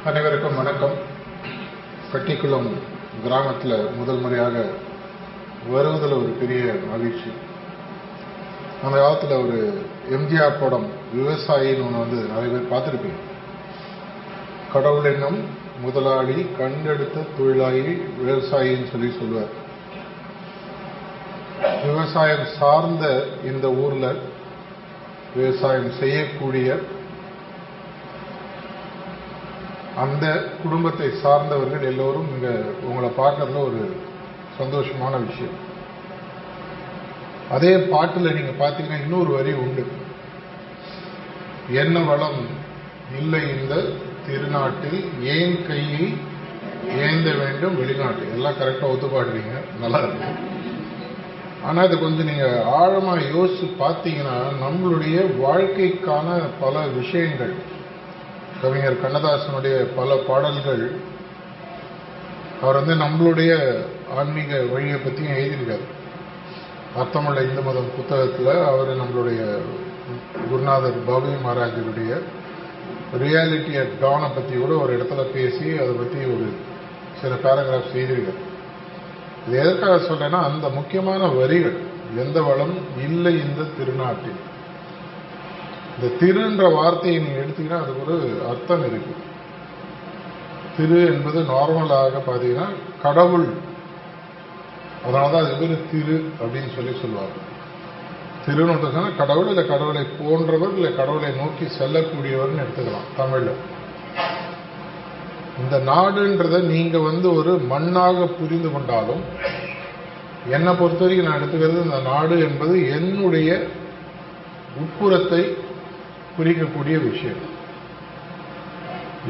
அனைவருக்கும் வணக்கம். கட்டிக்குளம் கிராமத்தில் முதல் முறையாக வருவதில் ஒரு பெரிய மகிழ்ச்சி. அந்த காலத்தில் ஒரு எம்ஜிஆர் படம் விவசாயின்னு ஒன்று நிறைய பேர் பார்த்துருப்பீங்க. கடவுள் என்னும் முதலாளி கண்டெடுத்த தொழிலாளி விவசாயின்னு சொல்லுவார். விவசாயம் சார்ந்த இந்த ஊரில் விவசாயம் செய்யக்கூடிய அந்த குடும்பத்தை சார்ந்தவர்கள் எல்லோரும் இங்க உங்களை பார்க்கறதுல ஒரு சந்தோஷமான விஷயம். அதே பாட்டுல நீங்க பாத்தீங்கன்னா இன்னொரு வரி உண்டு. என்ன வளம் இல்லை இந்த திருநாட்டில், ஏன் கையை ஏந்த வேண்டும் வெளிநாட்டு. எல்லாம் கரெக்டா ஒத்து பாடுவீங்க, நல்லா இருக்கு. ஆனா இது கொஞ்சம் நீங்க ஆழமா யோசிச்சு பார்த்தீங்கன்னா நம்மளுடைய வாழ்க்கைக்கான பல விஷயங்கள், கவிஞர் கண்ணதாசனுடைய பல பாடல்கள், அவர் நம்மளுடைய ஆன்மீக வழியை பற்றியும் எழுதியிருக்காரு. அர்த்தமுள்ள இந்து மதம் புத்தகத்தில் அவர் நம்மளுடைய குருநாதர் பாபு மகாராஜருடைய ரியாலிட்டி அட் டானை பற்றி கூட ஒரு இடத்துல பேசி அதை பற்றி ஒரு சில பேராகிராஃப் எழுதியிருக்காரு. இது எதற்காக சொல்றேன்னா, அந்த முக்கியமான வரிகள், எந்த வளம் இல்லை இந்த திருநாட்டில். இந்த திருன்ற வார்த்தையை நீங்க எடுத்தீங்கன்னா அதுக்கு ஒரு அர்த்தம் இருக்கு. திரு என்பது நார்மலாக பார்த்தீங்கன்னா கடவுள், அதனாலதான் அது பேர் திரு அப்படின்னு சொல்லுவாங்க. திருன்னு சொன்னா கடவுள், இல்லை கடவுளை போன்றவர், இல்லை கடவுளை நோக்கி செல்லக்கூடியவர்னு எடுத்துக்கலாம் தமிழ்ல. இந்த நாடுன்றத நீங்க ஒரு மண்ணாக புரிந்து கொண்டாலும், என்னை பொறுத்த வரைக்கும் நான் எடுத்துக்கிறது, இந்த நாடு என்பது என்னுடைய உட்புறத்தை குறிக்கக்கூடிய விஷயம்.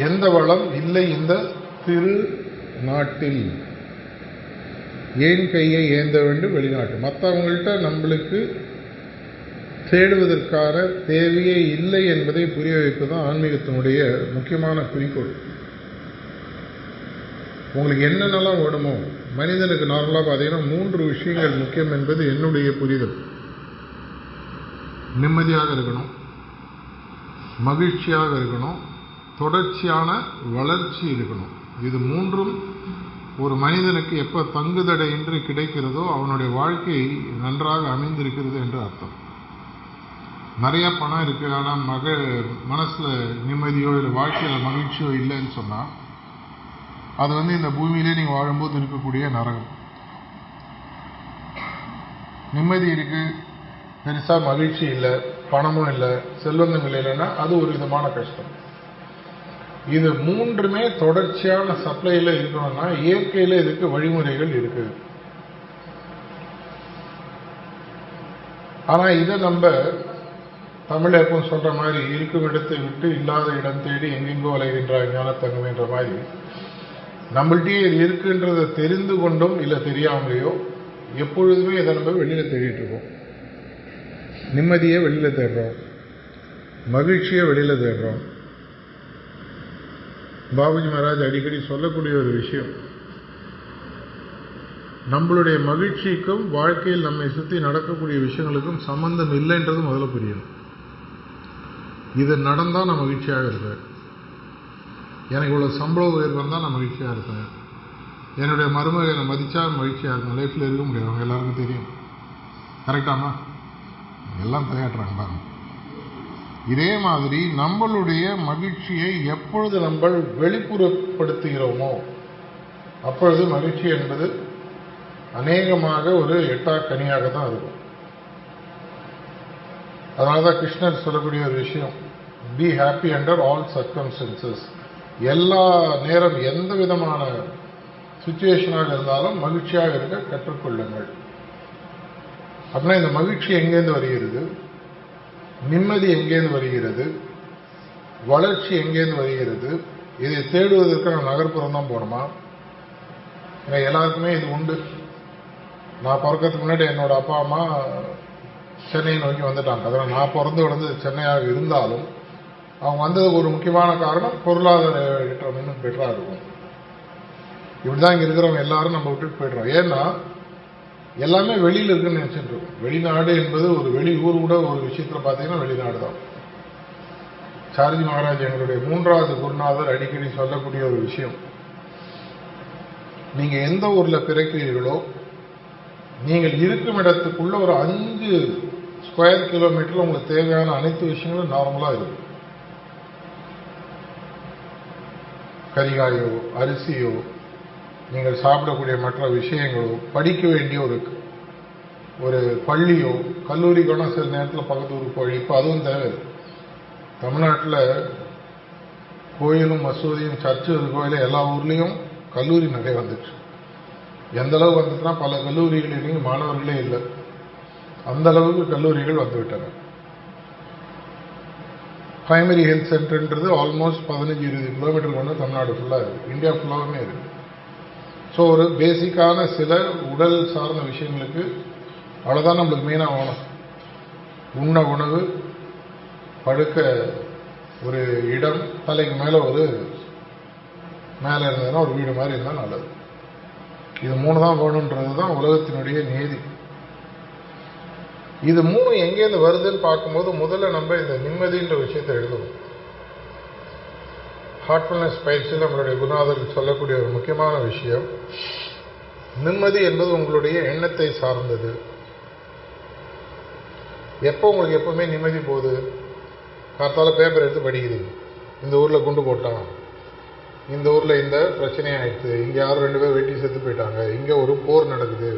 எந்த வளம் இல்லை இந்த திரு நாட்டில், ஏன் கையை ஏந்த வேண்டும் வெளிநாட்டு. மற்றவங்கள்ட்ட நம்மளுக்கு தேடுவதற்கான தேவையே இல்லை என்பதை புரிய வைப்பதுதான் ஆன்மீகத்தினுடைய முக்கியமான குறிக்கோள். உங்களுக்கு என்னென்னலாம் வேணுமோ, மனிதனுக்கு நார்மலாக பார்த்தீங்கன்னா 3 விஷயங்கள் முக்கியம் என்பது என்னுடைய புரிதல். நிம்மதியாக இருக்கணும், மகிழ்ச்சியாக இருக்கணும், தொடர்ச்சியான வளர்ச்சி இருக்கணும். இது 3ம் ஒரு மனிதனுக்கு எப்ப தங்குதடையின்றி கிடைக்கிறதோ அவனுடைய வாழ்க்கை நன்றாக அமைந்திருக்கிறது என்று அர்த்தம். நிறைய பணம் இருக்கு, ஆனா மனசுல நிம்மதியோ இல்லை வாழ்க்கையில மகிழ்ச்சியோ இல்லைன்னு சொன்னா அது இந்த பூமியிலே நீங்க வாழும்போது இருக்கக்கூடிய நரகம். நிம்மதி இருக்கு, பெருசா மகிழ்ச்சி இல்லை, பணமும் இல்லை, செல்வந்தம் இல்லைன்னா அது ஒரு விதமான கஷ்டம். இது 3மே தொடர்ச்சியான சப்ளைல இருக்கணும்னா இயற்கையில இதுக்கு வழிமுறைகள் இருக்கு. ஆனா இதை நம்ம தமிழ் எப்பவும் சொல்ற மாதிரி, இருக்கும் இடத்தை விட்டு இல்லாத இடம் தேடி எங்கெங்கோ அலைகின்ற ஞானத்தங்கம்ன்ற மாதிரி, நம்மள்டே இது இருக்குன்றதை தெரிந்து கொண்டும் இல்லை தெரியாமலையோ எப்பொழுதுமே இதை நம்ம வெளியில தேடிட்டு இருக்கோம். நிம்மதியை வெளியில தேடுறோம், மகிழ்ச்சியை வெளியில தேடுறோம். பாபுஜி மகாராஜ் அடிக்கடி சொல்லக்கூடிய ஒரு விஷயம், நம்மளுடைய மகிழ்ச்சிக்கும் வாழ்க்கையில் நம்மை சுற்றி நடக்கக்கூடிய விஷயங்களுக்கும் சம்பந்தம் இல்லைன்றது முதல்ல புரியணும். இது நடந்தா நான் மகிழ்ச்சியாக இருப்பேன், எனக்கு இவ்வளவு சம்பள உயர்வு வந்தால் நான் மகிழ்ச்சியாக இருப்பேன், என்னுடைய மருமகளை மதிச்சா மகிழ்ச்சியாக இருக்கும். லைஃப்ல இருக்க முடியாது, அவங்க எல்லாருக்கும் தெரியும். கரெக்டாமா? எல்லாம் தலையாட்டுறாங்க பாருங்க. இதே மாதிரி நம்மளுடைய மகிழ்ச்சியை எப்பொழுது நம்ம வெளிப்புறப்படுத்துகிறோமோ அப்பொழுது மகிழ்ச்சி என்பது அநேகமாக ஒரு எட்டாக்கனியாக தான் இருக்கும். அதனாலதான் கிருஷ்ணர் சொல்லக்கூடிய ஒரு விஷயம், be happy under all circumstances. எல்லா நேரம் எந்த விதமான சிச்சுவேஷனாக இருந்தாலும் மகிழ்ச்சியாக இருக்க கற்றுக்கொள்ளுங்கள். அப்படின்னா இந்த மகிழ்ச்சி எங்கேருந்து வருகிறது, நிம்மதி எங்கேருந்து வருகிறது, வளர்ச்சி எங்கேருந்து வருகிறது, இதை தேடுவதற்கு நான் நகர்ப்புறம் தான் போகணுமா? எல்லாருக்குமே இது உண்டு. நான் பிறக்கிறதுக்கு முன்னாடி என்னோட அப்பா அம்மா சென்னையை நோக்கி வந்துட்டாங்க. அதனால் நான் பிறந்து வளர்ந்து சென்னையாக இருந்தாலும் அவங்க வந்ததுக்கு ஒரு முக்கியமான காரணம் பொருளாதார ஏற்றம் இன்னும் பெட்டரா இருக்கும். இப்படிதான் இங்க இருக்கிறவங்க எல்லாரும் நம்ம விட்டுட்டு போயிடுறோம். ஏன்னா எல்லாமே வெளியில இருக்குன்னு நினைச்சிட்டு இருக்கோம். வெளிநாடு என்பது ஒரு வெளி ஊர் கூட ஒரு விஷயத்துல பாத்தீங்கன்னா வெளிநாடு தான். சார்ஜி மகாராஜ் எங்களுடைய 3வது குருநாதர் அடிக்கடி சொல்லக்கூடிய ஒரு விஷயம், நீங்க எந்த ஊர்ல பிறக்கிறீர்களோ நீங்கள் இருக்கும் இடத்துக்குள்ள ஒரு 5 ஸ்கொயர் கிலோமீட்டர்ல உங்களுக்கு தேவையான அனைத்து விஷயங்களும் நார்மலா இருக்கும். கரிகாயோ, அரிசியோ, நீங்கள் சாப்பிடக்கூடிய மற்ற விஷயங்களோ, படிக்க வேண்டிய ஒரு பள்ளியோ, கல்லூரிக்கான சில நேரத்தில் பக்கத்து ஊருக்கு போய் இப்போ அதுவும் தேவை. தமிழ்நாட்டில் கோயிலும் மசூதியும் சர்ச்சு கோயிலும் எல்லா ஊர்லேயும் கல்லூரி நிறைய வந்துச்சு. எந்த அளவு வந்துச்சுன்னா பல கல்லூரிகளில் மாணவர்களே இல்லை, அந்த அளவுக்கு கல்லூரிகள் வந்துவிட்டன. பிரைமரி ஹெல்த் சென்டர்ன்றது ஆல்மோஸ்ட் 15-20 கிலோமீட்டர் கொண்டு தமிழ்நாடு ஃபுல்லாக இருக்கு, இந்தியா ஃபுல்லாகவுமே இருக்கு. ஸோ ஒரு பேசிக்கான சில உடல் சார்ந்த விஷயங்களுக்கு அவ்வளோதான் நம்மளுக்கு மெயினாக வேணும். உண்ண உணவு, படுக்க ஒரு இடம், தலைக்கு மேலே மேலே இருந்ததுன்னா ஒரு வீடு மாதிரி இருந்தால் நல்லது. இது 3 தான் வேணுன்றது தான் உலகத்தினுடைய நியதி. இது 3 எங்கேருந்து வருதுன்னு பார்க்கும்போது முதல்ல நம்ம இந்த நிம்மதின்ற விஷயத்தை எழுதணும். ஹார்ட்ஃபுல்னஸ் பயிற்சியில் நம்மளுடைய குருநாதர்கள் சொல்லக்கூடிய ஒரு முக்கியமான விஷயம், நிம்மதி என்பது உங்களுடைய எண்ணத்தை சார்ந்தது. எப்போ உங்களுக்கு எப்பவுமே நிம்மதி போகுது? காத்தால பேப்பர் எடுத்து படிக்கிறீங்க, இந்த ஊர்ல குண்டு போட்டான், இந்த ஊர்ல இந்த பிரச்சனை ஆயிடுச்சு, இங்க யாரும் 2 பேர் வெட்டி செத்து போயிட்டாங்க, இங்க ஒரு போர் நடக்குது.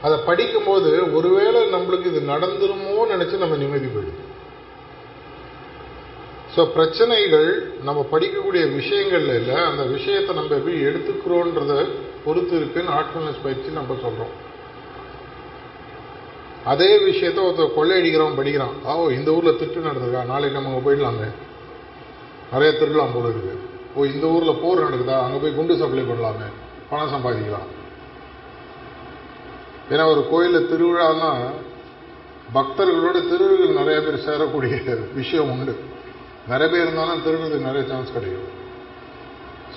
அதை படிக்கும் போது ஒருவேளை நம்மளுக்கு இது நடந்துருமோ நினைச்சு நம்ம நிம்மதி போயிடுது. ஸோ பிரச்சனைகள் நம்ம படிக்கக்கூடிய விஷயங்கள்ல இல்லை, அந்த விஷயத்தை நம்ம எப்படி எடுத்துக்கிறோன்றத பொறுத்து இருக்குன்னு ஹார்ட்ஃபுல்னஸ் பயிற்சி நம்ம சொல்றோம். அதே விஷயத்த ஒருத்தர் கொள்ளையடிக்கிறவன் படிக்கிறான், இந்த ஊர்ல திருட்டு நடந்திருக்கா, நாளைக்கு நம்ம அங்கே போயிடலாமே, நிறைய திருடலாம் போல இருக்கு. இந்த ஊர்ல போர் நடக்குதா, அங்க போய் குண்டு சப்ளை பண்ணலாமே, பணம் சம்பாதிக்கலாம். ஏன்னா ஒரு கோயில திருவிழான்னா பக்தர்களோட திருவிழா நிறைய பேர் சேரக்கூடிய விஷயம் உண்டு. நிறைய பேர் இருந்தாலும் திருடுறதுக்கு நிறைய சான்ஸ் கிடைக்கும்.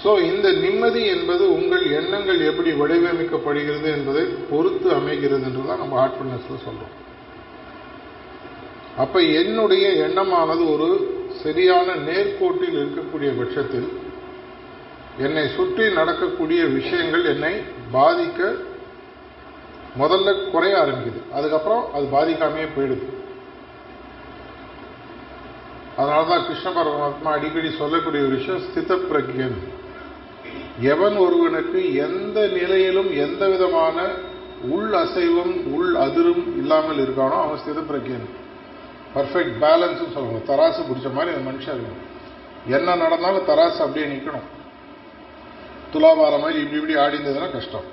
ஸோ இந்த நிம்மதி என்பது உங்கள் எண்ணங்கள் எப்படி வடிவமைக்கப்படுகிறது என்பதை பொறுத்து அமைகிறது என்றுதான் நம்ம ஹார்ட்ஃபுல்னஸ்ல சொல்றோம். அப்ப என்னுடைய எண்ணமானது ஒரு சரியான நேர்கோட்டில் இருக்கக்கூடிய பட்சத்தில் என்னை சுற்றி நடக்கக்கூடிய விஷயங்கள் என்னை பாதிக்க முதல்ல குறைய ஆரம்பிக்குது, அதுக்கப்புறம் அது பாதிக்காமையே போயிடுது. அதனாலதான் கிருஷ்ண பரமாத்மா அடிக்கடி சொல்லக்கூடிய ஒரு விஷயம் ஸ்தித பிரக்ஞன். எவன் ஒருவனுக்கு எந்த நிலையிலும் எந்த விதமான உள் அசைவும் உள் அதிரும் இல்லாமல் இருக்கானோ அவன் ஸ்தித பிரக்ஞன். பர்ஃபெக்ட் பேலன்ஸ் சொல்லுவாங்க. தராசு பிடிச்ச மாதிரி அந்த மனுஷன் இருக்கணும். என்ன நடந்தாலும் தராசு அப்படியே நிற்கணும். துலாபாரம் மாதிரி இப்படி இப்படி ஆடிந்ததுன்னா கஷ்டம்.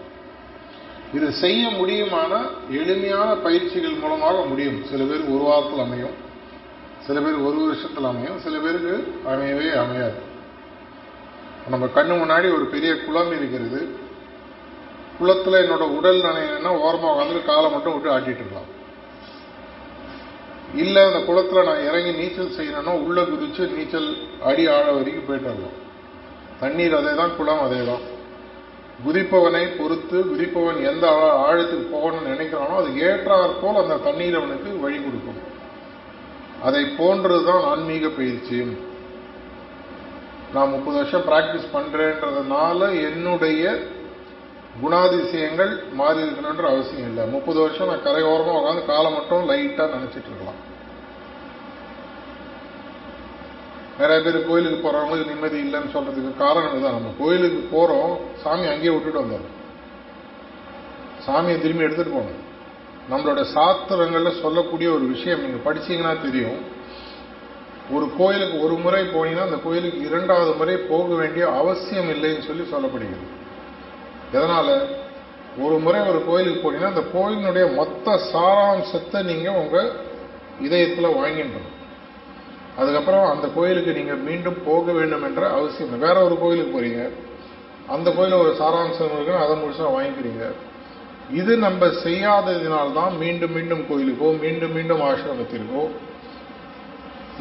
இது செய்ய முடியுமான எளிமையான பயிற்சிகள் மூலமாக முடியும். சில பேருக்கு 1 வாரத்தில் அமையும், சில பேருக்கு 1 வருஷத்தில் அமையும், சில பேருக்கு அமையவே அமையாது. நம்ம கண்ணு முன்னாடி ஒரு பெரிய குளம் இருக்கிறது. குளத்துல என்னோட உடல் நனைனா ஓரமா உட்காந்து காலை மட்டும் விட்டு ஆட்டிட்டு இருக்கலாம். இல்ல அந்த குளத்துல நான் இறங்கி நீச்சல் செய்யணும்னா உள்ள குதிச்சு நீச்சல் அடி ஆழ வரைக்கும் போயிட்டு வரலாம். தண்ணீர் அதே தான், குளம் அதே தான். குதிப்பவனை பொறுத்து குதிப்பவன் எந்த ஆழத்துக்கு போகணும்னு நினைக்கிறானோ அது ஏற்றாற் போல் அந்த தண்ணீர் அவனுக்கு வழி கொடுக்கும். அதை போன்றதுதான் ஆன்மீக பயிற்சியும். நான் 30 வருஷம் பிராக்டிஸ் பண்றேன்றதுனால என்னுடைய குணாதிசயங்கள் மாறி இருக்கணும்ன்ற அவசியம் இல்லை. 30 வருஷம் நான் கரையோரமா உட்காந்து காலை மட்டும் லைட்டா நினைச்சிட்டு இருக்கலாம். நிறைய பேர் கோயிலுக்கு போறவங்களுக்கு நிம்மதி இல்லைன்னு சொல்றதுக்கு காரணம் இதுதான். நம்ம கோயிலுக்கு போறோம், சாமி அங்கேயே விட்டுட்டு வந்தோம், சாமியை திரும்பி எடுத்துட்டு போகணும். நம்மளோட சாஸ்திரங்கள்ல சொல்லக்கூடிய ஒரு விஷயம் நீங்க படிச்சீங்கன்னா தெரியும். ஒரு கோயிலுக்கு ஒரு முறை போனீங்கன்னா அந்த கோயிலுக்கு 2வது முறை போக வேண்டிய அவசியம் இல்லைன்னு சொல்லி சொல்லப்படுகிறது. எதனால? ஒரு முறை ஒரு கோயிலுக்கு போனீங்கன்னா அந்த கோயிலினுடைய மொத்த சாராம்சத்தை நீங்க உங்க இதயத்துல வாங்கின்றோம். அதுக்கப்புறம் அந்த கோயிலுக்கு நீங்க மீண்டும் போக வேண்டும் என்ற அவசியம். வேற ஒரு கோயிலுக்கு போறீங்க, அந்த கோயில ஒரு சாராம்சம் இருக்குன்னு அதை முழுசா வாங்கிக்கிறீங்க. இது நம்ம செய்யாததினால்தான் மீண்டும் மீண்டும் கோயிலுக்கோ, மீண்டும் மீண்டும் ஆசிரமத்திற்கோ,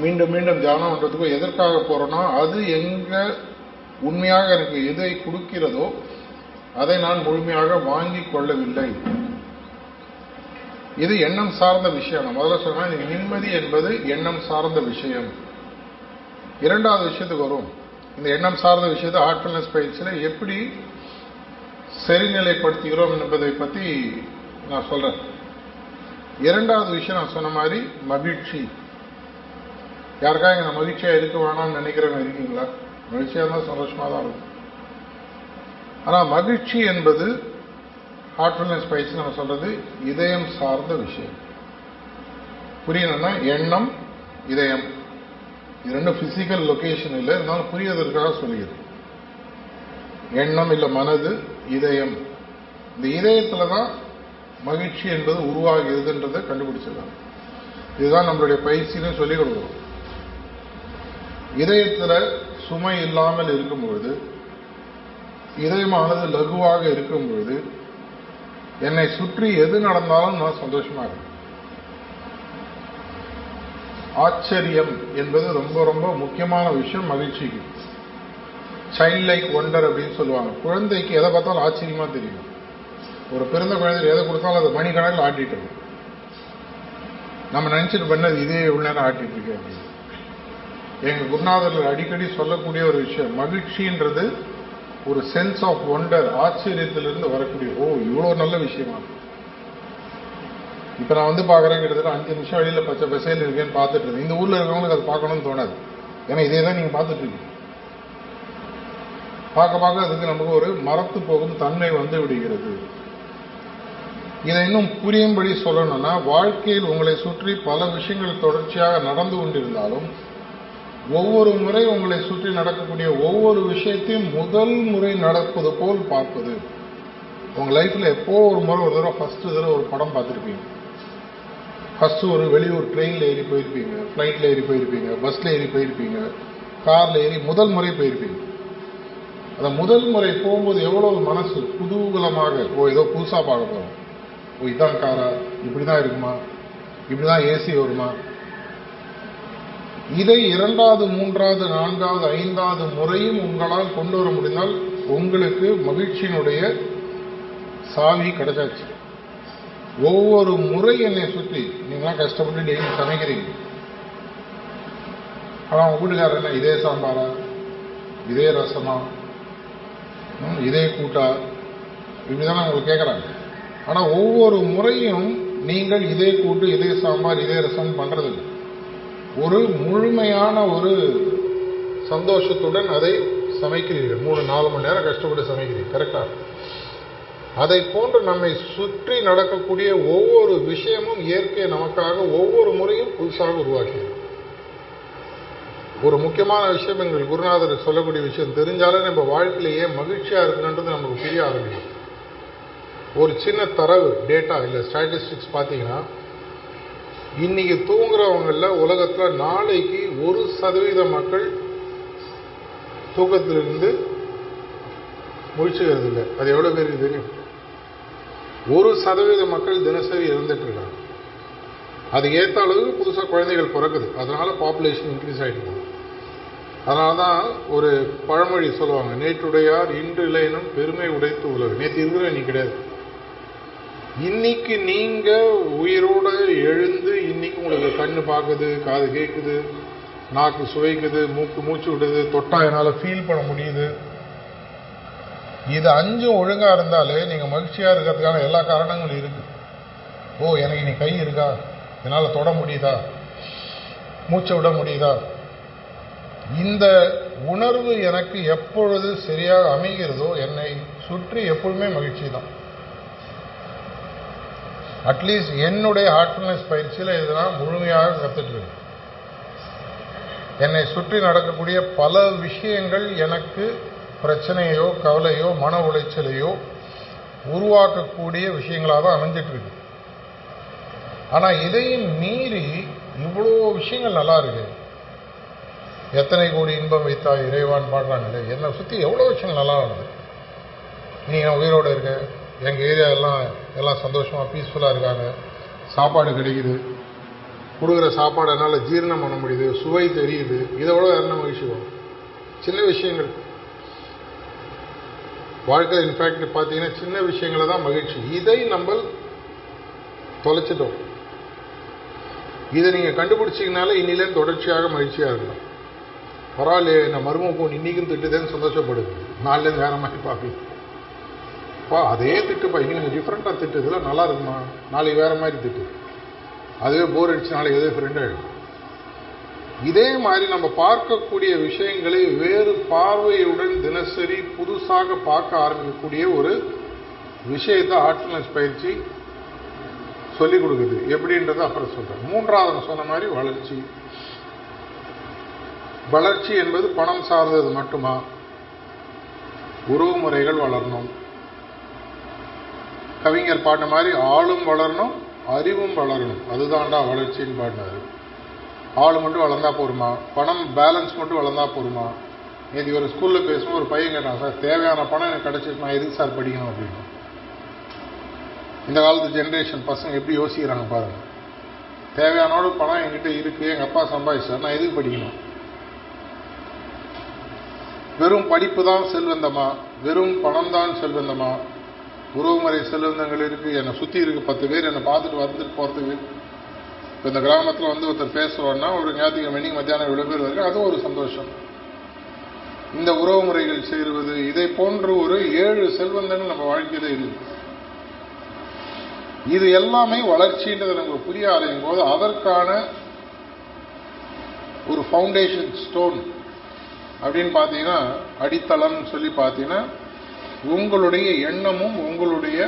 மீண்டும் மீண்டும் தியானம் பண்றதுக்கோ எதற்காக போறோம்னா அது எங்க உண்மையாக எனக்கு எதை கொடுக்கிறதோ அதை நான் முழுமையாக வாங்கிக் கொள்ளவில்லை. இது எண்ணம் சார்ந்த விஷயம். நான் முதல்ல சொன்னா நிம்மதி என்பது எண்ணம் சார்ந்த விஷயம். இரண்டாவது விஷயத்துக்கு வரும். இந்த எண்ணம் சார்ந்த விஷயத்தை ஹார்ட்ஃபுல்னஸ் பயிற்சியில் எப்படி சரிநிலைப்படுத்துகிறோம் என்பதை பற்றி நான் சொல்றேன். இரண்டாவது விஷயம் நான் சொன்ன மாதிரி மகிழ்ச்சி. யாருக்காக இங்க மகிழ்ச்சியா இருக்க வேணாம்னு நினைக்கிறவங்க இருக்கீங்களா? மகிழ்ச்சியா இருந்தால் சந்தோஷமா தான் இருக்கும். ஆனா மகிழ்ச்சி என்பது ஹார்ட்ஃபுல்னஸ் பயிற்சி நம்ம சொல்றது இதயம் சார்ந்த விஷயம். புரியணும்னா எண்ணம் இதயம் இது ரெண்டும் பிசிக்கல் லொகேஷன் இல்லை, இருந்தாலும் புரியதற்காக சொல்லிடுது. எண்ணம் இல்ல மனது, இதயம். இந்த இதயத்துல தான் மகிழ்ச்சி என்பது உருவாகிறதுன்றதை கண்டுபிடிச்சிருக்காங்க. இதுதான் நம்மளுடைய பயிற்சின்னு சொல்லிக் கொடுக்கிறோம். இதயத்துல சுமை இல்லாமல் இருக்கும் பொழுது, இதயமானது லகுவாக இருக்கும் பொழுது, என்னை சுற்றி எது நடந்தாலும் நான் சந்தோஷமா இருக்கேன். ஆச்சரியம் என்பது ரொம்ப ரொம்ப முக்கியமான விஷயம் மகிழ்ச்சிக்கு. சைல்ட் லைக் ஒண்டர் அப்படின்னு சொல்லுவாங்க. குழந்தைக்கு எதை பார்த்தாலும் ஆச்சரியமா தெரியும். ஒரு பிறந்த குழந்தை எதை கொடுத்தாலும் அது மணிக்கணக்கில் ஆட்டிட்டு இருக்கும். நம்ம நினைச்சிட்டு பண்ணது இதே எவ்வளவு நேரம் ஆட்டிட்டு இருக்கு அப்படின்னு. எங்க குருநாதர்கள் அடிக்கடி சொல்லக்கூடிய ஒரு விஷயம், மகிழ்ச்சின்றது ஒரு சென்ஸ் ஆஃப் ஒண்டர், ஆச்சரியத்திலிருந்து வரக்கூடிய இவ்வளவு நல்ல விஷயமா. இப்ப நான் வந்து பாக்குறேன், கிட்டத்தட்ட 5 நிமிஷம் வெளியில பச்சை பசையில் இருக்கேன்னு பார்த்துட்டு இருக்கேன். இந்த ஊர்ல இருக்கவங்களுக்கு அது பார்க்கணும்னு தோணாது. ஏன்னா இதே தான் நீங்க பார்த்துட்டு இருக்கீங்க. பார்க்க பார்க்க அதுக்கு நமக்கு ஒரு மரத்து போகும் தன்மை வந்து விடுகிறது. இதை இன்னும் புரியும்படி சொல்லணும்னா, வாழ்க்கையில் உங்களை சுற்றி பல விஷயங்கள் தொடர்ச்சியாக நடந்து கொண்டிருந்தாலும் ஒவ்வொரு முறை உங்களை சுற்றி நடக்கக்கூடிய ஒவ்வொரு விஷயத்தையும் முதல் முறை நடப்பது போல் பார்ப்பது. உங்க லைஃப்ல எப்போ ஒரு முறை ஒரு தடவை ஃபர்ஸ்ட் தடவை ஒரு படம் பார்த்துருப்பீங்க. ஃபர்ஸ்ட் ஒரு வெளியூர் ட்ரெயின்ல ஏறி போயிருப்பீங்க, பிளைட்ல ஏறி போயிருப்பீங்க, பஸ்ல ஏறி போயிருப்பீங்க, கார்ல ஏறி முதல் முறை போயிருப்பீங்க. அந்த முதல் முறை போகும்போது எவ்வளவு மனசு குதூகலமாக, ஏதோ புதுசா பார்க்க போறோம், இதான் காரா, இப்படிதான் இருக்குமா, இப்படிதான் ஏசி வருமா. இதை 2வது 3வது 4வது 5வது முறையும் உங்களால் கொண்டு வர முடிந்தால் உங்களுக்கு மகிழ்ச்சியினுடைய சாவி கிடைச்சாச்சு. ஒவ்வொரு முறை என்னை சுற்றி நீங்களாம் கஷ்டப்பட்டு டெய்லி சமைக்கிறீங்க. ஆனா உங்க வீட்டுக்காரர் என்ன இதே சாம்பாரா, இதே ரசமா, இதே கூட்டா, இப்படிதானே உங்களுக்கு கேட்கறாங்க. ஆனா ஒவ்வொரு முறையும் நீங்கள் இதே கூட்டு, இதே சாம்பார், இதே ரசம் பண்றது ஒரு முழுமையான ஒரு சந்தோஷத்துடன் அதை சமைக்கிறீர்கள். 3-4 மணி நேரம் கஷ்டப்பட்டு சமைக்கிறீர்கள். கரெக்டா? அதை போன்று நம்மை சுற்றி நடக்கக்கூடிய ஒவ்வொரு விஷயமும் இயற்கை நமக்காக ஒவ்வொரு முறையும் புதுசாக உருவாக்கியது. ஒரு முக்கியமான விஷயம் எங்கள் குருநாதர் சொல்லக்கூடிய விஷயம் தெரிஞ்சாலே நம்ம வாழ்க்கையிலேயே மகிழ்ச்சியா இருக்குன்றது நமக்கு புரிய ஆரம்பிக்கும். ஒரு சின்ன தரவு டேட்டா இல்ல ஸ்டாட்டிஸ்டிக்ஸ் பார்த்தீங்கன்னா, இன்னைக்கு தூங்குறவங்கள உலகத்துல நாளைக்கு 1% மக்கள் தூக்கத்திலிருந்து முழிச்சுக்கிறது இல்லை. அது எவ்வளவு பேருக்கு தெரியும்? 1% மக்கள் தினசரி இறந்துட்டு இருக்காங்க. அது ஏற்ற அளவுக்கு புதுசா குழந்தைகள் பிறக்குது. அதனால பாப்புலேஷன் இன்க்ரீஸ் ஆகிட்டு இருக்கு. அதனாலதான் ஒரு பழமொழி சொல்லுவாங்க, நேற்றுடையார் இன்று இல்லைனும் பெருமை உடைத்து உலகு. நேற்று இருக்கிற நீ கிடையாது. இன்னைக்கு நீங்க உயிரோட எழுந்து இன்னைக்கு உங்களுக்கு கண்ணு பார்க்குது, காது கேட்குது, நாக்கு சுவைக்குது, மூக்கு மூச்சு விடுது, தொட்டா என்னால ஃபீல் பண்ண முடியுது. இது 5 ஒழுங்கா இருந்தாலே நீங்க மகிழ்ச்சியா இருக்கிறதுக்கான எல்லா காரணங்களும் இருக்கு. எனக்கு நீ கை இருக்கா, என்னால தொட முடியுதா, மூச்சை விட முடியுதா. இந்த உணர்வு எனக்கு எப்பொழுது சரியாக அமைகிறதோ என்னை சுற்றி எப்பொழுதுமே மகிழ்ச்சி தான். அட்லீஸ்ட் என்னுடைய ஹார்ட்ஃபுல்னஸ் பயிற்சியில் இதெல்லாம் முழுமையாக கத்துட்டு இருக்கு. என்னை சுற்றி நடக்கக்கூடிய பல விஷயங்கள் எனக்கு பிரச்சனையோ கவலையோ மன உளைச்சலையோ உருவாக்கக்கூடிய விஷயங்களாக தான் அமைஞ்சிட்டு இருக்கு. ஆனா இதையும் மீறி இவ்வளோ விஷயங்கள் நல்லா இருக்கு. எத்தனை கோடி இன்பம் வைத்தா இறைவான் பாடுறாங்களே, என்னை சுற்றி எவ்வளோ விஷயங்கள் நல்லா இருக்குது. நீங்க உயிரோடு இருக்க, எங்கள் ஏரியா எல்லாம் சந்தோஷமா பீஸ்ஃபுல்லாக இருக்காங்க, சாப்பாடு கிடைக்குது, கொடுக்குற சாப்பாடு என்னால் ஜீரணம் பண்ண முடியுது, சுவை தெரியுது. இதை விட என்ன மகிழ்ச்சி வரும்? சின்ன விஷயங்கள் வாழ்க்கை இன்ஃபேக்ட் பார்த்தீங்கன்னா சின்ன விஷயங்கள தான் மகிழ்ச்சி. இதை நம்ம தொலைச்சிட்டோம். இதை நீங்கள் கண்டுபிடிச்சிங்கனால இன்னிலேருந்து தொடர்ச்சியாக மகிழ்ச்சியாக இருக்கலாம். பரவாயில்லையே, நான் மருமக போன் இன்னைக்கும் திட்டுதேன்னு சந்தோஷப்படுது. நாலுலேருந்து வேற மாதிரி பார்க்கலாம். அதே திட்டுப்பா, இன்னைக்கு கொஞ்சம் டிஃப்ரெண்டாக திட்டு, இதெல்லாம் நல்லா இருக்குமா, நாளைக்கு வேற மாதிரி திட்டு. அதுவே போர் அடிச்சு நாளைக்கு எதே ஃப்ரெண்ட் ஆகிடும். இதே மாதிரி நம்ம பார்க்கக்கூடிய விஷயங்களை வேறு பார்வையுடன் தினசரி புதுசாக பார்க்க ஆரம்பிக்கக்கூடிய ஒரு விஷயத்தை ஹார்ட்ஃபுல்னஸ் பயிற்சி சொல்லிக் கொடுக்குது. எப்படின்றது அப்புறம் சொல்றேன். மூன்றாவது சொன்ன மாதிரி வளர்ச்சி. வளர்ச்சி என்பது பணம் சார்ந்தது மட்டுமா? உறவு முறைகள் வளரணும். கவிஞர் பாட்ட மாதிரி ஆளும் வளரணும், அறிவும் வளரணும். அதுதான்டா வளர்ச்சின்னு பாடினாரு. ஆளு மட்டும் வளர்ந்தா போருமா? பணம் பேலன்ஸ் மட்டும் வளர்ந்தா போருமா? நேற்று ஒரு ஸ்கூல்ல பேசும்போது ஒரு பையன் கேட்டான், சார் தேவையான பணம் எனக்கு கிடைச்சிட்டு நான் எதுக்கு சார் படிக்கணும் அப்படின்னு. இந்த காலத்து ஜென்ரேஷன் பசங்க எப்படி யோசிக்கிறாங்க பாருங்க. தேவையானோட பணம் என்கிட்ட இருக்கு, எங்க அப்பா சம்பாதிச்சார், நான் எதுக்கு படிக்கணும்? வெறும் படிப்பு தான் செல்வந்தமா? வெறும் பணம் தான் செல்வந்தமா? உறவுமுறை செல்வந்தங்கள் இருக்கு, என்னை சுத்தி இருக்கு 10 பேர் என்னை பார்த்துட்டு வந்துட்டு போறதுக்கு. இப்போ இந்த கிராமத்தில் ஒருத்தர் பேசுறோம்னா ஒரு ஞாயிற்றுக்கிழமை மணிக்கு மத்தியானம் இவ்வளவு பேர் வருது, அதுவும் ஒரு சந்தோஷம். இந்த உறவு முறைகள் சேருவது, இதை போன்ற ஒரு 7 செல்வந்தங்கள் நம்ம வாழ்க்கையில இருக்கு. இது எல்லாமே வளர்ச்சின்றது நமக்கு புரிய ஆரம்பிக்கும் போது அதற்கான ஒரு ஃபவுண்டேஷன் ஸ்டோன் அப்படின்னு பார்த்தீங்கன்னா, அடித்தளம் சொல்லி பார்த்தீங்கன்னா, உங்களுடைய எண்ணமும் உங்களுடைய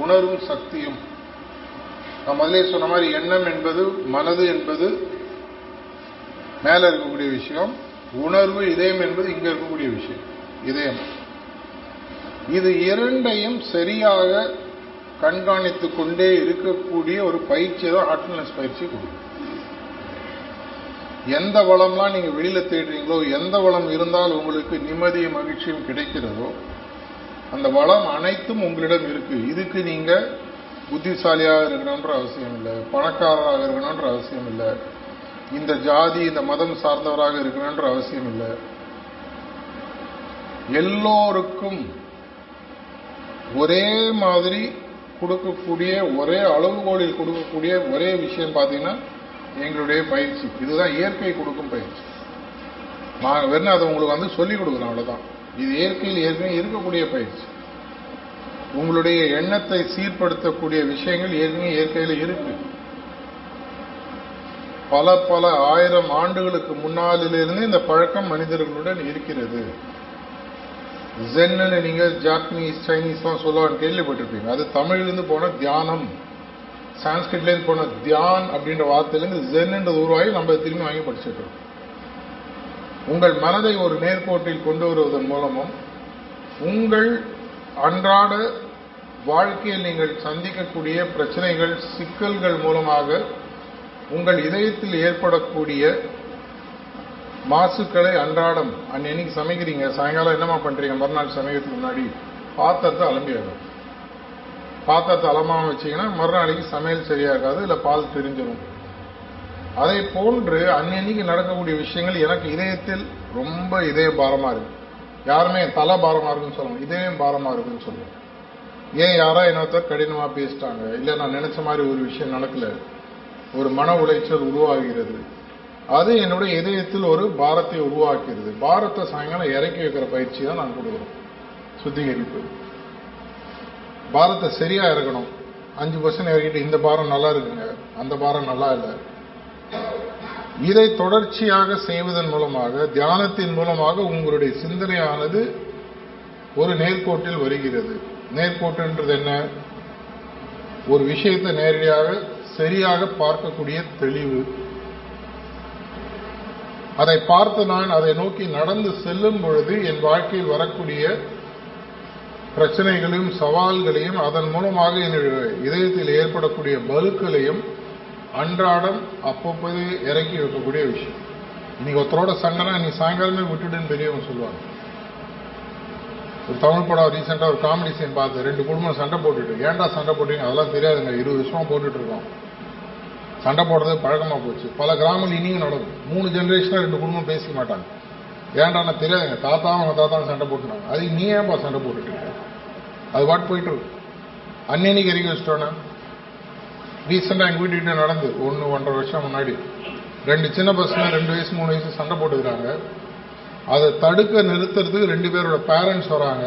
உணர்வும் சக்தியும். நான் முதலே சொன்ன மாதிரி எண்ணம் என்பது, மனது என்பது மேல இருக்கக்கூடிய விஷயம், உணர்வு இதயம் என்பது இங்க இருக்கக்கூடிய விஷயம். இதயம். இது இரண்டையும் சரியாக கண்காணித்துக் கொண்டே இருக்கக்கூடிய ஒரு பயிற்சி தான் ஹார்ட்ஃபுல்னஸ் பயிற்சி கொடுக்கும். எந்த வளம்லாம் நீங்க வெளியில தேடுறீங்களோ, எந்த வளம் இருந்தால் உங்களுக்கு நிம்மதியும் மகிழ்ச்சியும் கிடைக்கிறதோ, அந்த வளம் அனைத்தும் உங்களிடம் இருக்கு. இதுக்கு நீங்க புத்திசாலியாக இருக்கணும்ன்ற அவசியம் இல்லை, பணக்காரராக இருக்கணும்ன்ற அவசியம் இல்லை, இந்த ஜாதி இந்த மதம் சார்ந்தவராக இருக்கணும்ன்ற அவசியம் இல்லை. எல்லோருக்கும் ஒரே மாதிரி கொடுக்கக்கூடிய, ஒரே அளவுகோலில் கொடுக்கக்கூடிய ஒரே விஷயம் பார்த்தீங்கன்னா எங்களுடைய பயிற்சி. இதுதான் இயற்கை கொடுக்கும் பயிற்சி. வெறும் அதை உங்களுக்கு சொல்லிக் கொடுக்குறோம், அவ்வளவுதான். இது இயற்கையில் ஏற்கனவே இருக்கக்கூடிய பயிற்சி. உங்களுடைய எண்ணத்தை சீர்படுத்தக்கூடிய விஷயங்கள் ஏற்கனவே இயற்கையில் இருக்கு. பல பல ஆயிரம் ஆண்டுகளுக்கு முன்னாலிலிருந்து இந்த பழக்கம் மனிதர்களுடன் இருக்கிறது. ஜென்னு நீங்க ஜாப்பனீஸ் சைனீஸ் தான் சொல்லுவாங்க, கேள்விப்பட்டிருப்பீங்க. அது தமிழிலிருந்து போன தியானம், சான்ஸ்கிரிட்லேருந்து போன தியான் அப்படின்ற வார்த்தையிலிருந்து ஜென்னு உருவாகி நம்ம திரும்பி வாங்கி படிச்சுட்டு இருக்கோம். உங்கள் மனதை ஒரு நேர்கோட்டில் கொண்டு வருவதன் மூலமும் உங்கள் அன்றாட வாழ்க்கையில் நீங்கள் சந்திக்கக்கூடிய பிரச்சனைகள், சிக்கல்கள் மூலமாக உங்கள் இதயத்தில் ஏற்படக்கூடிய மாசுக்களை அன்றாடம் அன்னைக்கு சமைக்கிறீங்க, சாயங்காலம் என்னமா பண்றீங்க, மறுநாள் சமைக்கிறதுக்கு முன்னாடி பாத்திரத்தை அலம்பியாகும். பாத்திரத்தை அலம்பாம வச்சீங்கன்னா மறுநாளைக்கு சமையல் சரியா இருக்காது, இல்ல பால் தெரிஞ்சிடும். அதை போன்று அன்னைக்கு நடக்கக்கூடிய விஷயங்கள் எனக்கு இதயத்தில் ரொம்ப இதய பாரமா இருக்கு. யாருமே தலை பாரமா இருக்குன்னு சொல்லுவாங்க, இதயம் பாரமா இருக்குன்னு சொல்லுவாங்க. ஏன் யாரா என்னொருத்தர் கடினமா பேசிட்டாங்க, இல்ல நான் நினைச்ச மாதிரி ஒரு விஷயம் நடக்கல, ஒரு மன உளைச்சல் உருவாகிறது, அது என்னுடைய இதயத்தில் ஒரு பாரத்தை உருவாக்குகிறது. பாரத்தை சாயங்காலம் இறக்கி வைக்கிற பயிற்சி தான் நான் கொடுக்குறோம். சுத்திகரிப்பு. பாரத்தை சரியா இறக்கணும். 5% இறக்கிட்டு இந்த பாரம் நல்லா இருக்குங்க, அந்த பாரம் நல்லா இல்லை. இதை தொடர்ச்சியாக செய்வதன் மூலமாக, தியானத்தின் மூலமாக உங்களுடைய சிந்தனையானது ஒரு நேர்கோட்டில் வருகிறது. நேர்கோட்டுன்றது என்ன? ஒரு விஷயத்தை நேரடியாக சரியாக பார்க்கக்கூடிய தெளிவு. அதை பார்த்து நான் அதை நோக்கி நடந்து செல்லும் பொழுது என் வாழ்க்கையில் வரக்கூடிய பிரச்சனைகளையும் சவால்களையும், அதன் மூலமாக என்னுடைய இதயத்தில் ஏற்படக்கூடிய பலுக்களையும் அன்றாடம் அப்பப்போது இறக்கி வைக்கக்கூடிய விஷயம். இன்னைக்கு ஒருத்தரோட சண்டைனா நீ சாயங்காலமே விட்டுடுன்னு பெரியவங்க சொல்லுவாங்க. ஒரு தமிழ் படம் ரீசெண்டா ஒரு காமெடி சீன் பார்த்து, 2 குடும்பம் சண்டை போட்டுட்டு, ஏன்டா சண்டை போட்டீங்க, அதெல்லாம் தெரியாதுங்க, 20 வருஷமா போட்டுட்டு இருக்கோம். சண்டை போடுறது பழக்கமா போச்சு. பல கிராமங்கள் இனியும் நடக்கும். 3 ஜெனரேஷனா 2 குடும்பம் பேசிக்க மாட்டாங்க. ஏன்டா தெரியாதுங்க, தாத்தா அவங்க தாத்தா சண்டை போட்டுனாங்க, அது நீ ஏன்பா சண்டை போட்டுட்டு இருக்க, அது பாட்டு போயிட்டு இருக்கும். அன்னைக்கு இறங்கி வச்சிட்டோன்னா ரீசெண்டாக எங்கள் வீட்டுக்கிட்ட நடந்து 1-1.5 வருஷம் முன்னாடி 2 சின்ன பசங்க 2 வயசு 3 வயசு சண்டை போட்டுக்கிறாங்க. அதை தடுக்க நிறுத்துறதுக்கு 2 பேரோட பேரண்ட்ஸ் வராங்க.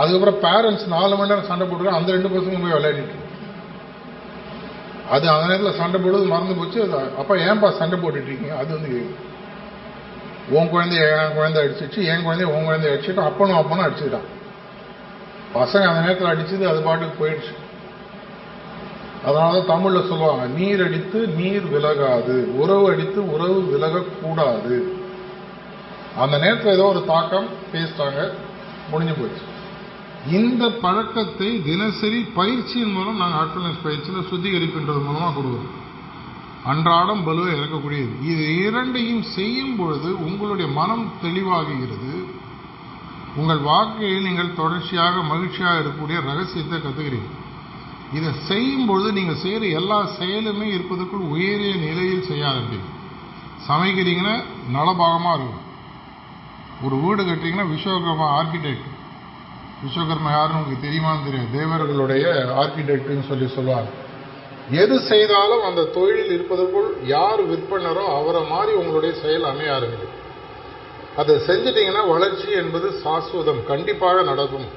அதுக்கப்புறம் பேரண்ட்ஸ் 4 மணி நேரம் சண்டை போட்டுருக்காங்க. அந்த 2 பசங்க போய் விளையாடிட்டு அது அந்த நேரத்தில் சண்டை போடுறது மறந்து போச்சு. அப்பா ஏன்பா சண்டை போட்டுட்டு இருக்கீங்க? அது வந்து உன் குழந்தைய என் குழந்தை அடிச்சிச்சு, என் குழந்தைய உன் குழந்தைய அடிச்சுட்டு அப்பனும் அடிச்சுட்டான். பசங்க அந்த நேரத்தில் அடிச்சது அது பாட்டுக்கு போயிடுச்சு. அதனாலதான் தமிழ்ல சொல்லுவாங்க, நீர் அடித்து நீர் விலகாது, உறவு அடித்து உறவு விலகக்கூடாது. அந்த நேரத்தில் ஏதோ ஒரு தாக்கம் பேசிட்டாங்க, முடிஞ்சு போச்சு. இந்த பழக்கத்தை தினசரி பயிற்சியின் மூலம் நாங்கள் ஆட்ஃபுல்னஸ் பயிற்சியில் சுத்திகரிப்புன்றது மூலமாக கொடுக்குறோம். அன்றாடம் பலுவை இறக்கக்கூடியது. இது இரண்டையும் செய்யும் பொழுது உங்களுடைய மனம் தெளிவாகுகிறது. உங்கள் வாழ்க்கையில் நீங்கள் தொடர்ச்சியாக மகிழ்ச்சியாக இருக்கக்கூடிய ரகசியத்தை கற்றுக்கிறீங்க. இதை செய்யும் பொழுது நீங்கள் செய்கிற எல்லா செயலுமே இருப்பதற்குள் உயரிய நிலையில் செய்ய ஆரம்பிங்க. சமைக்கிறீங்கன்னா நலபாகமாக இருக்கும். ஒரு வீடு கட்டுறீங்கன்னா விஸ்வகர்மா ஆர்கிடெக்ட், விஸ்வகர்மா யாருன்னு உங்களுக்கு தெரியுமான்னு தெரியும், தேவர்களுடைய ஆர்கிடெக்ட்னு சொல்லுவாங்க. எது செய்தாலும் அந்த தொழில் இருப்பதற்குள் யார் விற்பனரோ அவரை மாதிரி உங்களுடைய செயல் அமைய ஆரம்பிக்கும். அதை செஞ்சிட்டீங்கன்னா வளர்ச்சி என்பது சாஸ்வதம், கண்டிப்பாக நடக்கும்.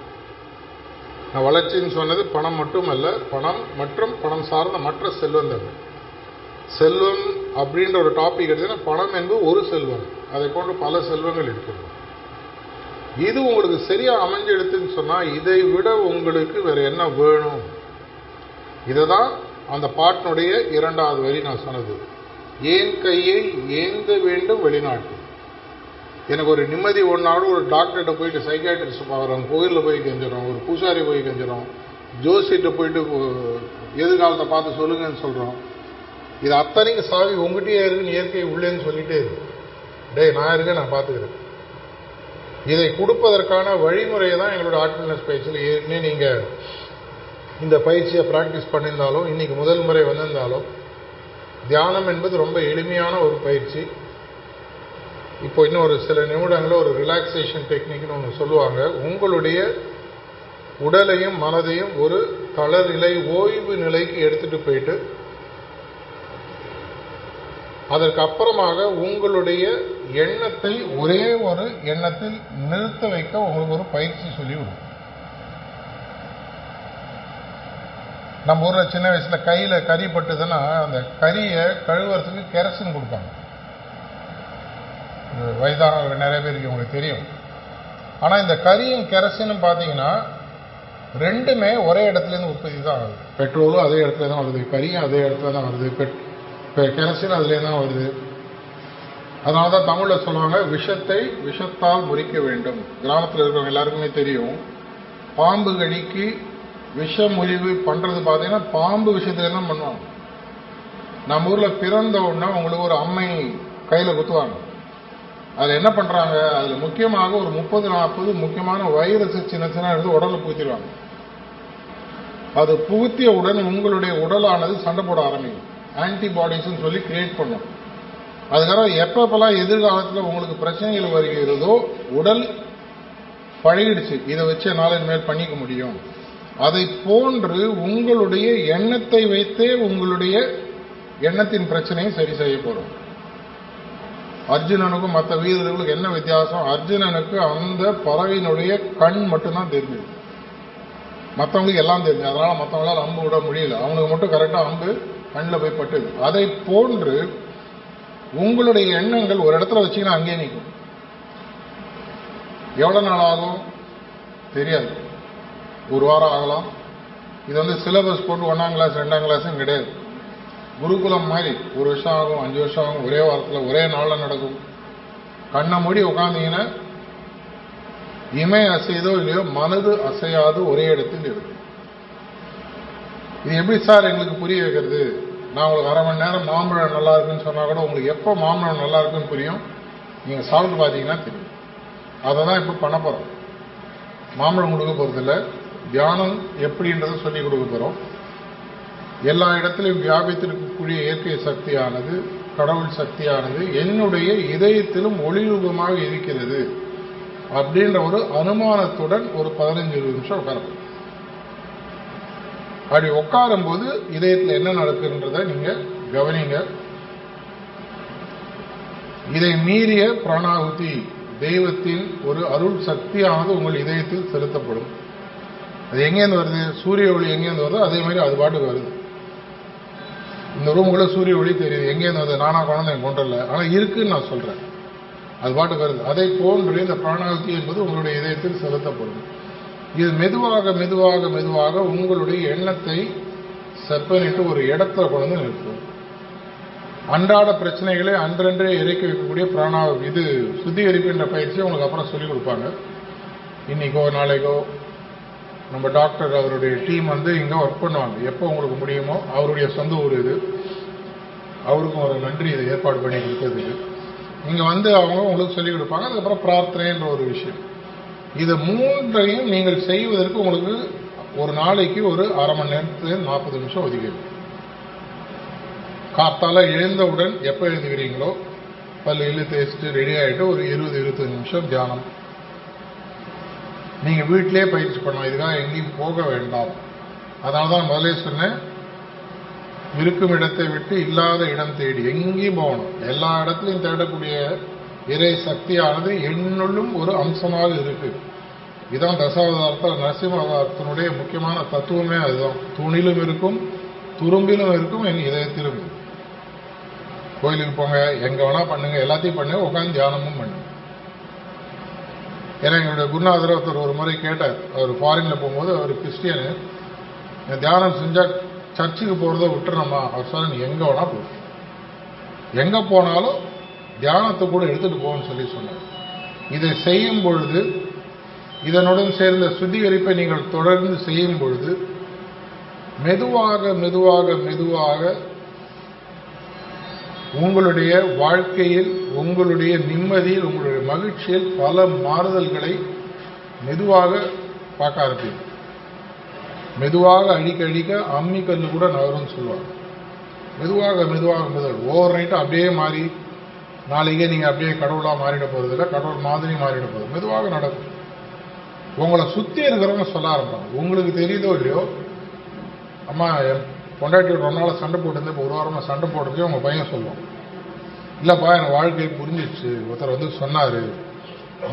நான் வளர்ச்சின்னு சொன்னது பணம் மட்டும் அல்ல, பணம் மற்றும் பணம் சார்ந்த மற்ற செல்வங்கள். செல்வம் அப்படின்ற ஒரு டாபிக் எடுத்தீங்கன்னா பணம் என்பது ஒரு செல்வம், அதை போன்று பல செல்வங்கள் இருக்கிறது. இது உங்களுக்கு சரியா அமைஞ்செடுத்துன்னு சொன்னா இதை விட உங்களுக்கு வேற என்ன வேணும்? இததான் அந்த பாட்டினுடைய 2வது வரி நான் சொன்னது. ஏன் கையை ஏந்த வேண்டும் வெளிநாட்டு. எனக்கு ஒரு நிம்மதி ஒன்றாலும் ஒரு டாக்டர்கிட்ட போயிட்டு சைக்காட்ரிஸ்ட் பார்க்குறோம், கோயிலில் போய் கெஞ்சிடும், ஒரு பூசாரி போய் கெஞ்சிடும், ஜோசிட்ட போயிட்டு எதிர்காலத்தை பார்த்து சொல்லுங்கன்னு சொல்கிறோம். இது அத்தனைக்கு சாவி உங்ககிட்டயே இருக்குன்னு இயற்கை உள்ளேன்னு சொல்லிட்டே இருக்கு. டேய் நான் இருக்கேன், நான் பார்த்துக்கிறேன். இதை கொடுப்பதற்கான வழிமுறையை தான் எங்களோட ஆட்ஃபுல்னஸ் பயிற்சியில் ஏற்கனவே நீங்கள் இந்த பயிற்சியை ப்ராக்டிஸ் பண்ணியிருந்தாலும் இன்னைக்கு முதல் முறை வந்திருந்தாலும், தியானம் என்பது ரொம்ப எளிமையான ஒரு பயிற்சி. இப்போ இன்னும் ஒரு சில நிமிடங்களில் ஒரு ரிலாக்ஸேஷன் டெக்னிக்னு ஒன்று சொல்லுவாங்க. உங்களுடைய உடலையும் மனதையும் ஒரு தளர்நிலை ஓய்வு நிலைக்கு எடுத்துட்டு போயிட்டு அதற்கு அப்புறமாக உங்களுடைய எண்ணத்தை ஒரே ஒரு எண்ணத்தில் நிறுத்த வைக்க உங்களுக்கு ஒரு பயிற்சி சொல்லிவிடும். நம்ம ஊரில் சின்ன வயசுல கையில் கறி பட்டுதுன்னா அந்த கறியை கழுவுறதுக்கு கெரசின் கொடுப்பாங்க. வயதானவர்கள் நிறைய பேருக்கு உங்களுக்கு தெரியும். ஆனால் இந்த கரியும் கெரசினும் பார்த்தீங்கன்னா ரெண்டுமே ஒரே இடத்துலேருந்து உற்பத்தி தான் ஆகுது. பெட்ரோலும் அதே இடத்துல தான் வருது, கரியும் அதே இடத்துல தான் வருது, கெரசின் அதுலேயே தான் வருது. அதனால தான் தமிழில் சொல்லுவாங்க, விஷத்தை விஷத்தால் முறிக்க வேண்டும். கிராமத்தில் இருக்கிறவங்க எல்லாருக்குமே தெரியும், பாம்பு கடிக்கு விஷ முறிவு பண்ணுறது பார்த்தீங்கன்னா பாம்பு விஷயத்துல தான் பண்ணுவாங்க. நம்ம ஊரில் பிறந்த உடனே உங்களுக்கு ஒரு அம்மை கையில் குத்துவாங்க. அதில் என்ன பண்ணுறாங்க, அதில் முக்கியமாக ஒரு 30-40 முக்கியமான வைரஸ் சின்ன சின்ன எடுத்து உடலை புகுத்திடுவாங்க. அது புகுத்திய உடன் உங்களுடைய உடலானது சண்டை போட ஆரம்பிக்கும். ஆன்டிபாடிஸ்ன்னு சொல்லி கிரியேட் பண்ணும். அதுக்காக எப்பப்பெல்லாம் எதிர்காலத்தில் உங்களுக்கு பிரச்சனைகள் வருகிறதோ உடல் பழகிடுச்சு, இதை வச்சு என்னால் இனிமேல் பண்ணிக்க முடியும். அதை போன்று உங்களுடைய எண்ணத்தை வைத்தே உங்களுடைய எண்ணத்தின் பிரச்சனையை சரி செய்ய போறோம். அர்ஜுனனுக்கும் மற்ற வீரர்களுக்கு என்ன வித்தியாசம்? அர்ஜுனனுக்கு அந்த பறவையினுடைய கண் மட்டும்தான் தெரிஞ்சது, மற்றவங்களுக்கு எல்லாம் தெரிஞ்சது. அதனால மற்றவங்களால அம்பு விட முடியல, அவனுக்கு மட்டும் கரெக்டா அம்பு கண்ணில் போய் பட்டுது. அதை போன்று உங்களுடைய எண்ணங்கள் ஒரு இடத்துல வச்சீங்கன்னா அங்கேயே நிற்கும். எவ்வளவு நாள் ஆகும் தெரியாது, ஒரு வாரம் ஆகலாம். இது சிலபஸ் போட்டு 1ஆம் கிளாஸ் 2ஆம் கிளாஸ் கிடையாது. குருகுலம் மாதிரி 1 வருஷம் ஆகும், 5 வருஷம் ஆகும், ஒரே வாரத்தில் ஒரே நாளில் நடக்கும். கண்ணை மூடி உட்காந்தீங்கன்னா இமை அசைதோ இல்லையோ மனது அசையாது ஒரே இடத்தில் இருக்கு. இது எப்படி சார் எங்களுக்கு புரிய வைக்கிறது? நான் உங்களுக்கு 1/2 மணி நேரம் மாம்பழம் நல்லா இருக்குன்னு சொன்னா கூட உங்களுக்கு எப்போ மாம்பழம் நல்லா இருக்குன்னு புரியும்? நீங்க சாப்பிட்டு பார்த்தீங்கன்னா தெரியும். அதை தான் இப்போ பண்ண போறோம். மாம்பழம் கொடுக்க போறதில்ல, தியானம் எப்படின்றத சொல்லி கொடுக்க போறோம். எல்லா இடத்திலும் வியாபித்திருக்கக்கூடிய இயற்கை சக்தியானது, கடவுள் சக்தியானது என்னுடைய இதயத்திலும் ஒளிரூபமாக இருக்கிறது அப்படின்ற ஒரு அனுமானத்துடன் ஒரு 15-20 நிமிஷம் உட்காரணும். அப்படி உட்காரும் போது இதயத்தில் என்ன நடக்குன்றத நீங்க கவனிங்க. இதை மீறிய பிராணாகுதி தெய்வத்தின் ஒரு அருள் சக்தியானது உங்கள் இதயத்தில் செலுத்தப்படும். அது எங்கேருந்து வருது? சூரிய ஒளி எங்கேருந்து வருதோ அதே மாதிரி அது பாட்டுக்கு வருது. இந்த ரூமுக்குள்ள சூரிய ஒளி தெரியுது. எங்கேருந்து வருது? நானா குழந்தை கொண்டு வரல, ஆனா இருக்குன்னு நான் சொல்றேன். அது பாட்டுக்கு வருது. அதை போன்று இந்த பிராணாகுதி என்பது உங்களுடைய இதயத்தில் செலுத்தப்படும். இது மெதுவாக மெதுவாக மெதுவாக உங்களுடைய எண்ணத்தை செப்பனிட்டு ஒரு இடத்துல கொண்டு நிறுத்தும். அன்றாட பிரச்சனைகளை அன்றன்றே இறக்கி வைக்கக்கூடிய இது சுத்திகரிப்புன்ற பயிற்சியை உங்களுக்கு அப்புறம் சொல்லிக் கொடுப்பாங்க. இன்னைக்கோ நாளைக்கோ நம்ம டாக்டர் அவருடைய டீம் இங்க ஒர்க் பண்ணுவாங்க. எப்போ உங்களுக்கு முடியுமோ, அவருடைய சொந்த ஊர் இது, அவருக்கும் ஒரு நன்றி இதை ஏற்பாடு பண்ணி கொடுத்ததுக்கு. இங்க அவங்க உங்களுக்கு சொல்லிக் கொடுப்பாங்க. அதுக்கப்புறம் பிரார்த்தனைன்ற ஒரு விஷயம். இது மூன்றையும் நீங்கள் செய்வதற்கு உங்களுக்கு ஒரு நாளைக்கு ஒரு அரை மணி நேரத்துல 40 நிமிஷம் ஒதுக்கிடும். காத்தால எழுந்தவுடன் எப்ப எழுதுகிறீங்களோ பல்லு தேய்ச்சிட்டு ரெடி ஆகிட்டு ஒரு 20-25 நிமிஷம் தியானம். நீங்க வீட்டிலே பயிற்சி பண்ணலாம். இதுக்காக எங்கேயும் போக வேண்டாம். அதனாலதான் முதலே சொன்னேன், இருக்கும் இடத்தை விட்டு இல்லாத இடம் தேடி எங்கேயும் போகணும். எல்லா இடத்துலையும் தேடக்கூடிய இறை சக்தியானது என்னுள்ளும் ஒரு அம்சமாக இருக்கு. இதுதான் தசாவதாரத்தில் நரசிம்ம அவதாரத்தினுடைய முக்கியமான தத்துவமே அதுதான். தூணிலும் இருக்கும், துரும்பிலும் இருக்கும், என் இதயத்திலும் இருக்கும். கோயிலுக்கு போங்க, எங்க வேணா பண்ணுங்க, எல்லாத்தையும் பண்ணுங்க, உட்காந்து தியானமும் பண்ணுங்க. ஏன்னா எங்களுடைய குருநாதர் ஒருத்தர் ஒரு முறை கேட்டார். அவர் ஃபாரின்ல போகும்போது, அவர் கிறிஸ்டியனு, தியானம் செஞ்சா சர்ச்சுக்கு போறத விட்டுறோமா? அவர் சொல்ல, நீ எங்க வேணா போ, எங்க போனாலும் தியானத்தை கூட எடுத்துட்டு போன்னு சொல்லி சொன்னார். இதை செய்யும் பொழுது, இதனுடன் சேர்ந்த சுத்திகரிப்பை நீங்கள் தொடர்ந்து செய்யும் பொழுது மெதுவாக மெதுவாக மெதுவாக உங்களுடைய வாழ்க்கையில், உங்களுடைய நிம்மதியில், உங்களுடைய மகிழ்ச்சியில் பல மாறுதல்களை மெதுவாக பார்க்க ஆரம்பிக்கும். மெதுவாக அடிக்க அடிக்க அம்மி கல்லு கூட நகரும்னு சொல்லுவாங்க. மெதுவாக மெதுவாக மெதுவாக ஓவர் நைட்டு அப்படியே மாறி நாளைக்கே நீங்க அப்படியே கடவுளா மாறிட போறது இல்லை, கடவுள் மாதிரி மாறிட போறது. மெதுவாக நடக்கும். உங்களை சுத்தி இருக்கிறவங்க சொல்ல ஆரம்பிப்பாங்க. உங்களுக்கு தெரியுதோ இல்லையோ, அம்மா பொண்டாட்டி ரொம்ப நாள் சண்டை போட்டு இப்போ ஒரு வாரமா சண்டை போடுறதே உங்க பையன் சொல்லுவோம். இல்லப்பா எனக்கு வாழ்க்கையை புரிஞ்சிடுச்சு, ஒருத்தர் சொன்னாரு,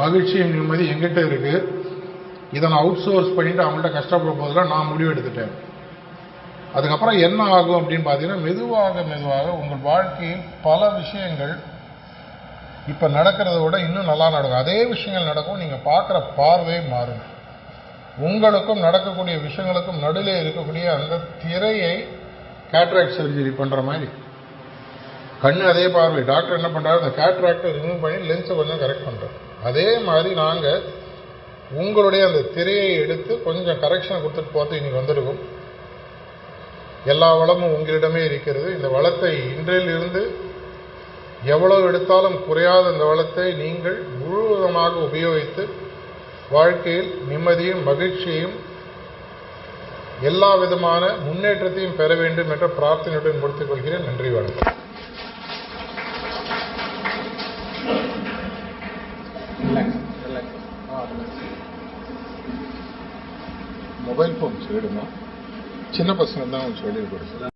மகிழ்ச்சியும் நிம்மதி எங்கிட்ட இருக்கு, இதை நான் அவுட் சோர்ஸ் பண்ணிட்டு அவங்கள்ட்ட கஷ்டப்பட போதெல்லாம் நான் முடிவு எடுத்துட்டேன். அதுக்கப்புறம் என்ன ஆகும் அப்படின்னு பாத்தீங்கன்னா, மெதுவாக மெதுவாக உங்கள் வாழ்க்கையில் பல விஷயங்கள் இப்ப நடக்கிறத விட இன்னும் நல்லா நடக்கும். அதே விஷயங்கள் நடக்கும். நீங்க பார்க்கிற பார்வை மாறும். உங்களுக்கும் நடக்கக்கூடிய விஷயங்களுக்கும் நடுவில் இருக்கக்கூடிய அந்த திரையை கேட்ராக்ட் சர்ஜரி பண்ற மாதிரி, கண்ணு அதே பார்வை. டாக்டர் என்ன பண்றாரு, அந்த கேட்ராக்டை ரிமூவ் பண்ணி லென்ஸை கொஞ்சம் கரெக்ட் பண்றாரு. அதே மாதிரி நாங்க உங்களுடைய அந்த திரையை எடுத்து கொஞ்சம் கரெக்ஷனை கொடுத்துட்டு போறது இன்னைக்கு வந்திருக்கும். எல்லா வளமும் உங்களிடமே இருக்கிறது. இந்த வளத்தை இன்றையிலிருந்து எவ்வளவு எடுத்தாலும் குறையாத இந்த வளத்தை நீங்கள் முழுவதுமாக உபயோகித்து வாழ்க்கையில் நிம்மதியும் மகிழ்ச்சியையும் எல்லா விதமான முன்னேற்றத்தையும் பெற வேண்டும் என்ற பிரார்த்தனையுடன் முடித்துக் கொள்கிறேன். நன்றி, வணக்கம். மொபைல் போன் சொல்லிடுங்க. சின்ன பசங்க தான் சொல்லி கொடுக்குறேன்.